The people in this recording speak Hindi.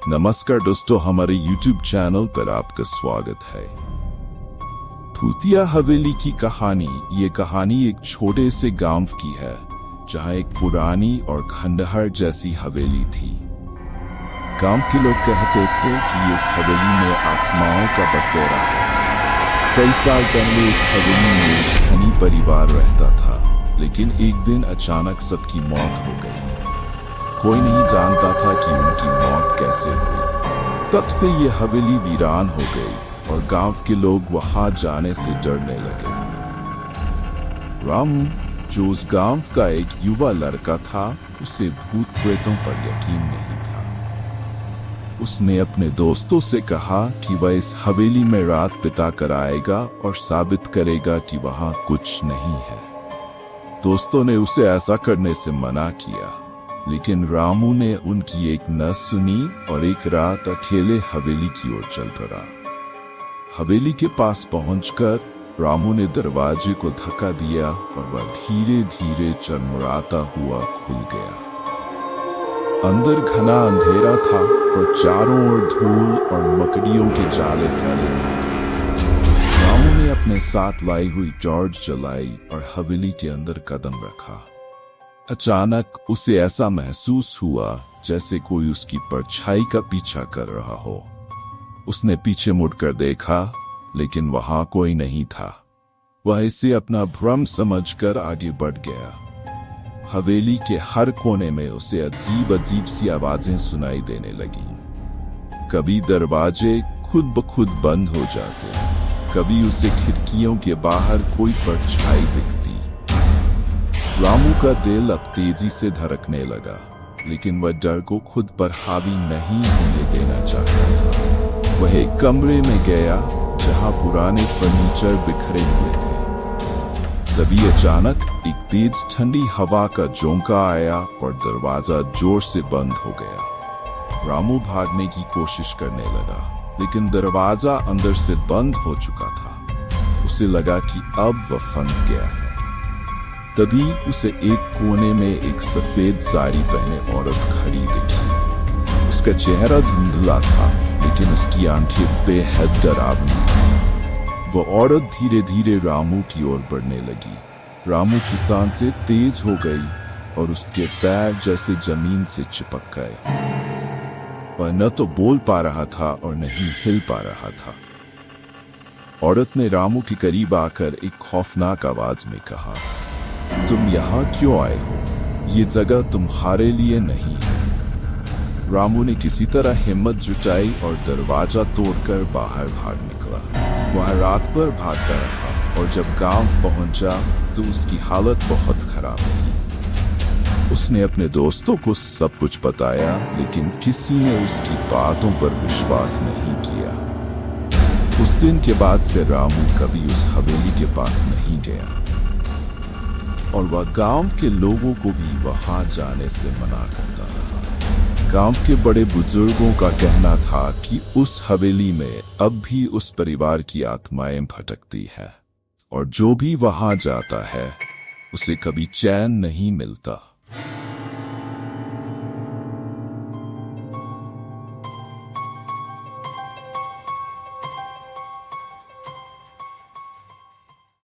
नमस्कार दोस्तों, हमारे YouTube चैनल पर आपका स्वागत है। भूतिया हवेली की कहानी। ये कहानी एक छोटे से गांव की है जहां एक पुरानी और खंडहर जैसी हवेली थी। गांव के लोग कहते थे कि इस हवेली में आत्माओं का बसेरा है। कई साल पहले इस हवेली में एक धनी परिवार रहता था, लेकिन एक दिन अचानक सबकी मौत हो गई। कोई नहीं जानता था कि उनकी मौत कैसे हुई। तब से ये हवेली वीरान हो गई और गांव के लोग वहां जाने से डरने लगे। रामू, जो उस गांव का एक युवा लड़का था, उसे भूत प्रेतों पर यकीन नहीं था। उसने अपने दोस्तों से कहा कि वह इस हवेली में रात बिता कर आएगा और साबित करेगा कि वहां कुछ नहीं है। दोस्तों ने उसे ऐसा करने से मना किया, लेकिन रामू ने उनकी एक न सुनी और एक रात अकेले हवेली की ओर चल पड़ा। हवेली के पास पहुंचकर रामू ने दरवाजे को धक्का दिया और वह धीरे धीरे चरमराता हुआ खुल गया। अंदर घना अंधेरा था और चारों ओर धूल और मकड़ियों के जाले फैले हुए थे। रामू ने अपने साथ लाई हुई टॉर्च जलाई और हवेली के अंदर कदम रखा। अचानक उसे ऐसा महसूस हुआ जैसे कोई उसकी परछाई का पीछा कर रहा हो। उसने पीछे मुड़कर देखा, लेकिन वहां कोई नहीं था। वह इसे अपना भ्रम समझकर आगे बढ़ गया। हवेली के हर कोने में उसे अजीब अजीब सी आवाजें सुनाई देने लगी। कभी दरवाजे खुद ब खुद बंद हो जाते, कभी उसे खिड़कियों के बाहर कोई परछाई दिखती। रामू का दिल अब तेजी से धड़कने लगा, लेकिन वह डर को खुद पर हावी नहीं होने देना चाहता था। वह एक कमरे में गया जहां पुराने फर्नीचर बिखरे हुए थे। तभी अचानक एक तेज ठंडी हवा का झोंका आया और दरवाजा जोर से बंद हो गया। रामू भागने की कोशिश करने लगा, लेकिन दरवाजा अंदर से बंद हो चुका था। उसे लगा कि अब वह फंस गया है। तभी उसे एक कोने में एक सफेद साड़ी पहने औरत खड़ी दिखी। उसका चेहरा धुंधला था, लेकिन उसकी आंखें बेहद डरावनी थीं। वो औरत धीरे धीरे रामू की ओर बढ़ने लगी। रामू की सांसें तेज हो गई और उसके पैर जैसे जमीन से चिपक गए। वह न तो बोल पा रहा था और न ही हिल पा रहा था। औरत ने रामू के करीब आकर एक खौफनाक आवाज में कहा, तुम यहाँ क्यों आए हो? ये जगह तुम्हारे लिए नहीं है। रामू ने किसी तरह हिम्मत जुटाई और दरवाजा तोड़कर बाहर भाग निकला। वह रात भर भागता रहा और जब गांव पहुंचा तो उसकी हालत बहुत खराब थी। उसने अपने दोस्तों को सब कुछ बताया, लेकिन किसी ने उसकी बातों पर विश्वास नहीं किया। उस दिन के बाद से रामू कभी उस हवेली के पास नहीं गया और वह गांव के लोगों को भी वहां जाने से मना करता रहा। गांव के बड़े बुजुर्गों का कहना था कि उस हवेली में अब भी उस परिवार की आत्माएं भटकती है और जो भी वहां जाता है उसे कभी चैन नहीं मिलता।